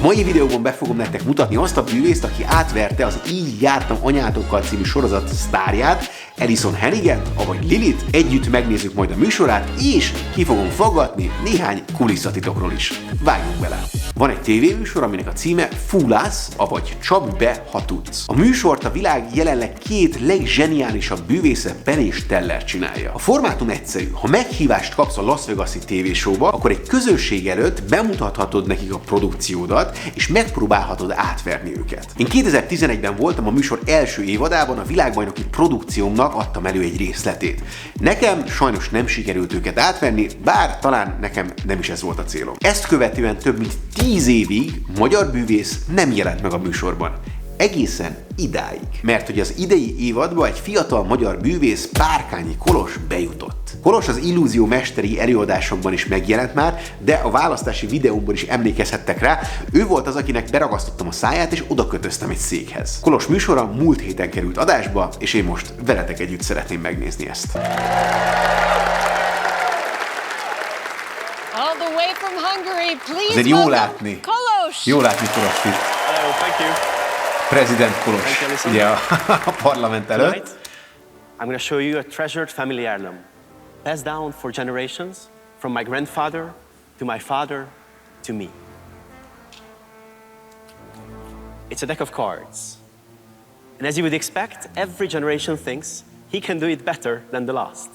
mai videóban be fogom nektek mutatni azt a bűvészt, aki átverte az Így jártam anyátokkal című sorozat sztárját, Alyson Hannigan-t, avagy Lilly-t. Együtt megnézzük majd a műsorát, és ki fogom faggatni néhány kulisszatitokról is. Vágjunk bele! Van egy tévéműsor, aminek a címe Fúlász, avagy Csapd be, ha tudsz. A műsort a világ jelenleg két legzseniálisabb bűvésze Ben és Teller csinálja. A formátum egyszerű. Ha meghívást kapsz a Las Vegasi tévésóba, akkor egy közönség előtt bemutathatod nekik a produkciódat, és megpróbálhatod átverni őket. Én 2011-ben voltam a műsor első évadában, a világbajnoki produkciómnak adtam elő egy részletét. Nekem sajnos nem sikerült őket átverni, bár talán nekem nem is ez volt a célom. Ezt követően több mint 10 évig magyar bűvész nem jelent meg a műsorban. Egészen idáig. Mert hogy az idei évadba egy fiatal magyar bűvész, Párkányi Kolos bejutott. Kolos az illúzió mesteri előadásokban is megjelent már, de a választási videómban is emlékezhettek rá, ő volt az, akinek beragasztottam a száját és oda kötöztem egy székhez. Kolos műsora múlt héten került adásba, és én most veletek együtt szeretném megnézni ezt. All the way from Hungary, please. Azért jó látni. Kolos. Jó látni Kolost itt. Hello, thank you. President Kolos, ugye a parlament előtt. Tonight, I'm going to show you a treasured family heirloom, passed down for generations, from my grandfather to my father to me. It's a deck of cards. And as you would expect, every generation thinks he can do it better than the last.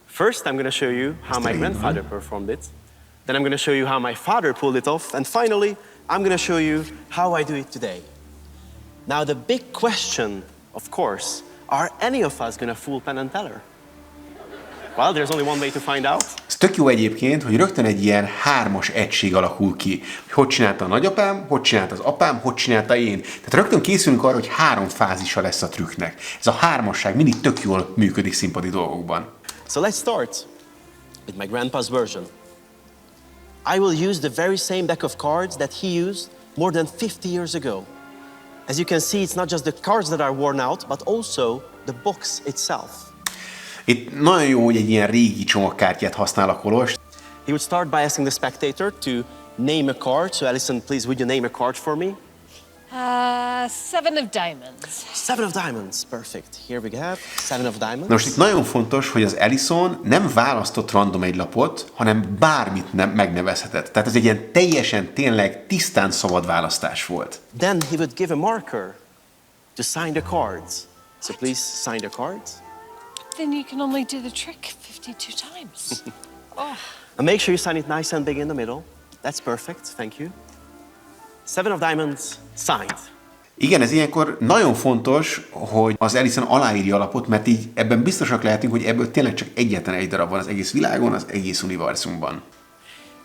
First, I'm going to show you how my grandfather performed it. Then I'm going to show you how my father pulled it off. And finally, I'm going to show you how I do it today. Now, the big question, of course, are any of us going to fool Penn and Teller? Well, there's only one way to find out. Ez tök jó egyébként, hogy rögtön egy ilyen hármas egység alakul ki. Hogy csinálta a nagyapám, hogy csinálta az apám, hogy csinálta én. Tehát rögtön készülünk arra, hogy 3 fázisa lesz a trükknek. Ez a hármasság mindig tök jól működik színpadi dolgokban. So let's start with my grandpa's version. I will use the very same deck of cards that he used more than 50 years ago. As you can see, it's not just the cards that are worn out, but also the box itself. Itt nagyon jó, hogy egy ilyen régi csomagkártyát használ a Kolos. He would start by asking the spectator to name a card. So Alyson, please, would you name a card for me? 7 of diamonds. 7 of diamonds, perfect. Here we have 7 of diamonds. Na most itt nagyon fontos, hogy az Alyson nem választott random egy lapot, hanem bármit nem megnevezhetett. Tehát ez egy ilyen teljesen, tényleg tisztán szabad választás volt. Then he would give a marker to sign the cards. So please sign the cards. Then you can only do the trick 52 times. And make sure you sign it nice and big in the middle. That's perfect, thank you. 7 of diamonds, signed. Igen, ez ilyenkor nagyon fontos, hogy az Alyson aláírja a lapot, mert így ebben biztosak lehetünk, hogy ebből tényleg csak egyetlen egy darab van az egész világon, az egész univerzumban.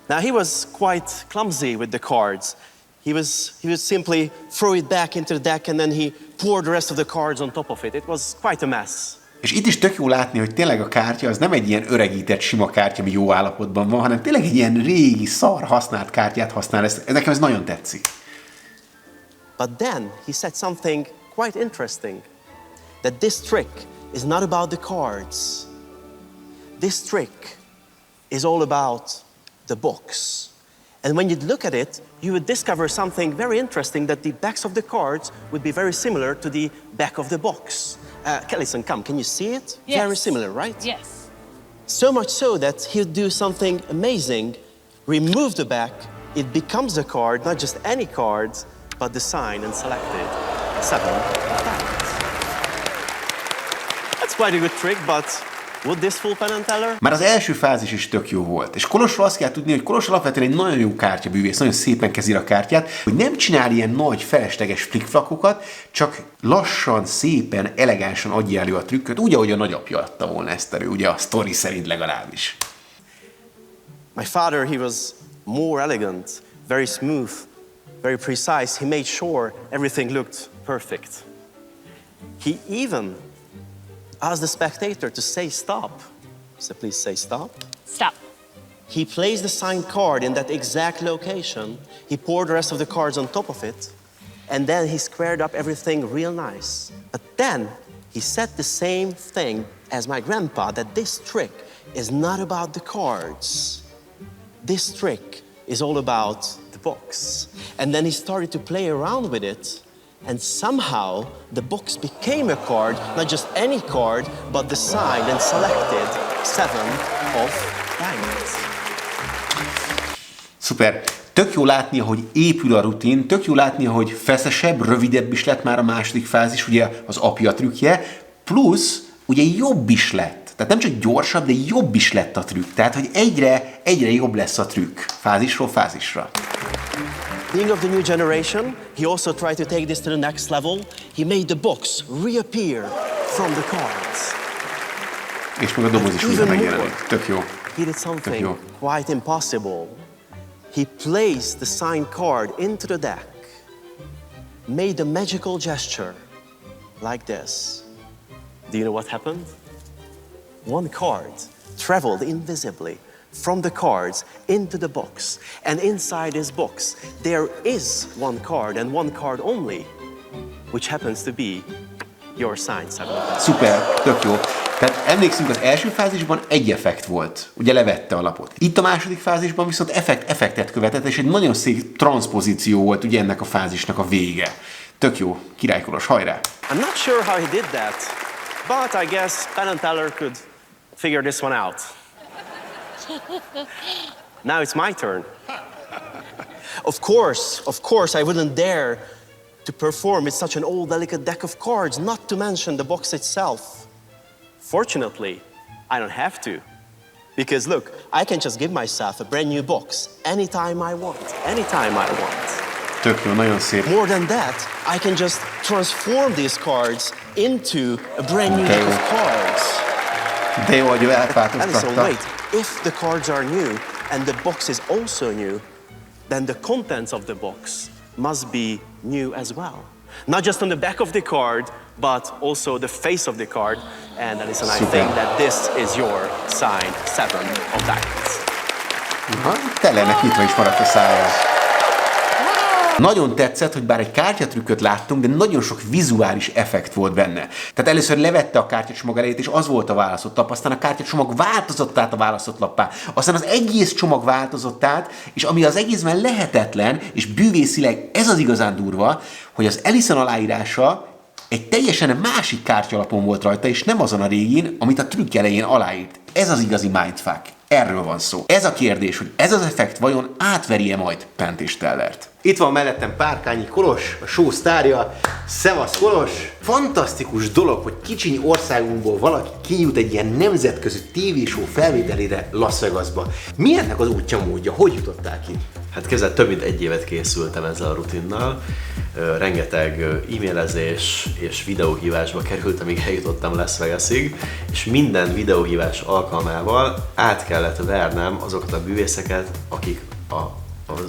Now he was quite clumsy with the cards. He would simply throw it back into the deck and then he poured the rest of the cards on top of it. It was quite a mess. És itt is tök jó látni, hogy tényleg a kártya az nem egy ilyen öregített sima kártya, ami jó állapotban van, hanem tényleg egy ilyen régi, szar használt kártyát használ. Nekem ez nagyon tetszik. But then he said something quite interesting, that this trick is not about the cards. This trick is all about the box. And when you look at it, you would discover something very interesting, that the backs of the cards would be very similar to the back of the box. Alyson, come, can you see it? Yes. Very similar, right? Yes. So much so that he would do something amazing, remove the back, it becomes a card, not just any cards, but the sign and selected 7 of diamonds. That's quite a good trick, but would this fool Penn and Teller? Már az első fázis is tök jó volt. És Kolosról azt kell tudni, hogy Kolos alapvetően egy nagyon jó kártyabűvész, nagyon szépen kezeli a kártyát, hogy nem csinál ilyen nagy, felesleges flikflakokat, csak lassan, szépen, elegánsan adja elő a trükköt, úgy, ahogy a nagyapja adta volna ezt elő, ugye a sztori szerint legalábbis. My father, he was more elegant, very smooth, very precise. He made sure everything looked perfect. He even asked the spectator to say stop. So please say stop. Stop. He placed the signed card in that exact location. He poured the rest of the cards on top of it. And then he squared up everything real nice. But then he said the same thing as my grandpa, that this trick is not about the cards. This trick is all about the box. And then he started to play around with it. And somehow the box became a card, not just any card, but the signed and selected 7 of diamonds. Szuper. Tök jó látni, hogy épül a rutin, tök jó látni, hogy feszesebb, rövidebb is lett már a második fázis, ugye az apja trükkje, plusz ugye jobb is lett. Tehát nem csak gyorsabb, de jobb is lett a trükk. Tehát, hogy egyre jobb lesz a trükk fázisról fázisra. Being of the new generation, he also tried to take this to the next level. He made the box reappear from the cards. És meg a doboz is újra megjelenik. Tök jó. He did something quite impossible. He placed the signed card into the deck, made a magical gesture like this. Do you know what happened? One card traveled invisibly from the cards into the box. And inside this box, there is one card and one card only, which happens to be your signed 7 of diamonds. Szuper, tök jó. Tehát emlékszünk, az első fázisban egy effekt volt, ugye levette a lapot. Itt a második fázisban viszont effektet követett, és egy nagyon szép transzpozíció volt ugye ennek a fázisnak a vége. Tök jó, Király Kolos, hajrá! I'm not sure how he did that, but I guess Penn and Teller could figure this one out. Now it's my turn. Of course, I wouldn't dare to perform with such an old, delicate deck of cards, not to mention the box itself. Fortunately, I don't have to. Because look, I can just give myself a brand new box anytime I want. Tök jó, nagyon szép. More than that, I can just transform these cards into a brand new deck of cards. De jó, hogy ő Alyson, átváltoztatta. wait. If the cards are new and the box is also new, then the contents of the box must be new as well. Not just on the back of the card, but also the face of the card. And Alyson, I think that this is your signed 7 of diamonds. Tellernek nyitva is maradt a szája. Nagyon tetszett, hogy bár egy kártyatrükköt láttunk, de nagyon sok vizuális effekt volt benne. Tehát először levette a kártyacsomag elejét, és az volt a választott lap, aztán a kártyacsomag változott át a választott lappá, aztán az egész csomag változott át, és ami az egészben lehetetlen, és bűvészileg ez az igazán durva, hogy az Alyson aláírása egy teljesen másik kártyalapon volt rajta, és nem azon a régin, amit a trükk elején aláírt. Ez az igazi mindfuck. Erről van szó. Ez a kérdés, hogy ez az effekt vajon átveri-e majd Pennt és Tellert. Itt van mellettem Párkányi Kolos, a show sztárja. Szevasz Kolos! Fantasztikus dolog, hogy kicsiny országunkból valaki kijut egy ilyen nemzetközi tévéshow felvételére Las Vegasba. Mi ennek az útja módja? Hogy jutottál ki? Hát képzeld, több mint 1 évet készültem ezzel a rutinnal. Rengeteg e-mailezés és videóhívásba került, amíg eljutottam Las Vegasig, és minden videóhívás alkalmával át kellett vernem azokat a bűvészeket, akik a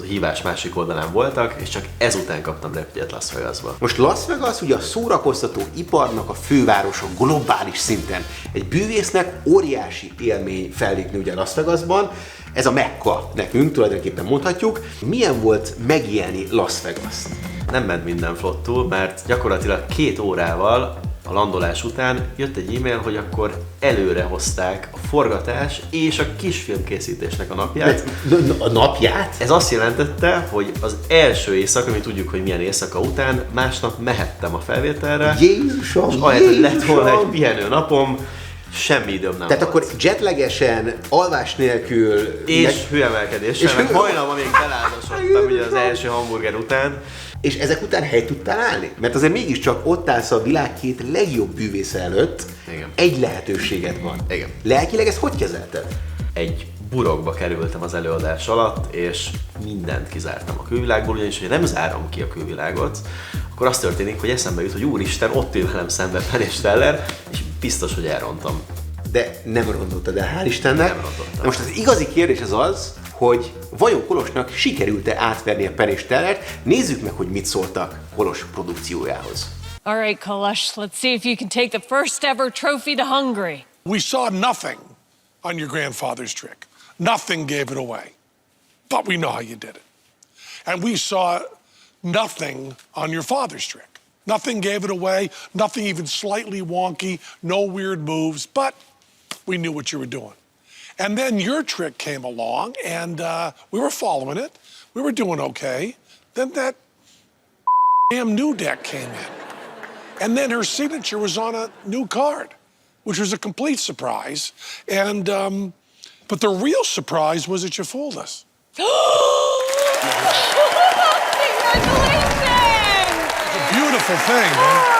hívás másik oldalán voltak, és csak ezután kaptam repjegyet Las Vegasba. Most Las Vegas ugye a szórakoztató iparnak a fővárosa globális szinten. Egy bűvésznek óriási élmény fellépni ugye Las Vegasban, ez a Mekka nekünk, tulajdonképpen mondhatjuk. Milyen volt megélni Las Vegas-t? Nem ment minden flottul, mert gyakorlatilag 2 órával a landolás után jött egy e-mail, hogy akkor előre hozták a forgatás és a kisfilmkészítésnek a napját. A napját? Ez azt jelentette, hogy az első éjszaka, ami tudjuk, hogy milyen éjszaka után, másnap mehettem a felvételre. Jézusom! És ahelyett, hogy lett volna egy pihenő napom, semmi időm nem Tehát volt. akkor jetlegesen, alvás nélkül... És hőemelkedéssel, meg hajnalban még belázasodtam ugye az első hamburger után. És ezek után helyt tudtál állni? Mert azért mégiscsak ott állsz a világ 2 legjobb bűvésze előtt. Igen. Egy lehetőséged van. Igen. Lelkileg ezt hogy kezelted? Egy burokba kerültem az előadás alatt, és mindent kizártam a külvilágból, ugyanis ha nem zárom ki a külvilágot, akkor az történik, hogy eszembe jut, hogy úristen, ott ül velem szemben Penn és Teller, és biztos, hogy elrontom. De nem rontottad el, hál' Istennek. Nem rontottam. Na most az igazi kérdés az, hogy vajon Kolosnak sikerült-e átverni a Penn és Tellert? Nézzük meg, hogy mit szóltak Kolos produkciójához. All right, Kolos, let's see if you can take the first ever trophy to Hungary. We saw nothing on your grandfather's trick. Nothing gave it away. But we know how you did it. And we saw nothing on your father's trick. Nothing gave it away, nothing even slightly wonky, no weird moves, but we knew what you were doing. And then your trick came along, and we were following it. We were doing okay. Then that damn new deck came in. And then her signature was on a new card, which was a complete surprise. And, but the real surprise was that you fooled us. Congratulations! It's a beautiful thing, man.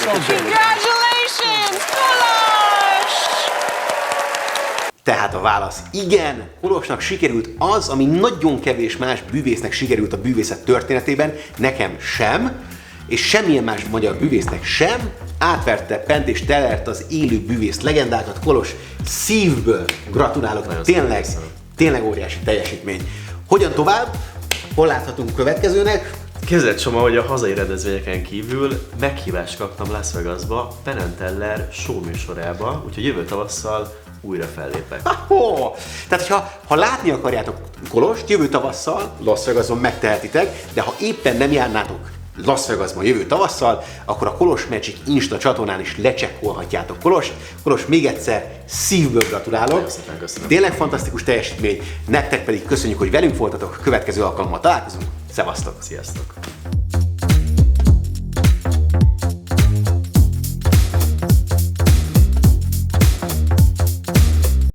Congratulations, Kolos! Tehát a válasz igen, Kolosnak sikerült az, ami nagyon kevés más bűvésznek sikerült a bűvészet történetében, nekem sem, és semmilyen más magyar bűvésznek sem, átverte Pent és Tellert, az élő bűvész legendákat. Kolos, szívből gratulálok, tényleg óriási teljesítmény. Hogyan tovább? Hol láthatunk következőnek? Képzeld, Soma, hogy a hazai rendezvényeken kívül meghívást kaptam Las Vegasba, Penn & Teller show műsorába, úgyhogy jövő tavasszal újra fellépek. Tehát, ha látni akarjátok Kolost, jövő tavasszal Las Vegason megtehetitek, de ha éppen nem járnátok Las Vegasban jövő tavasszal, akkor a Kolos Magic Insta csatornán is lecsekkolhatjátok Kolost. Kolos, még egyszer szívből gratulálok. Szépen köszönöm. Tényleg fantasztikus teljesítmény, nektek pedig köszönjük, hogy velünk voltatok, következő alkalommal találkozunk. Szevasztok! Sziasztok!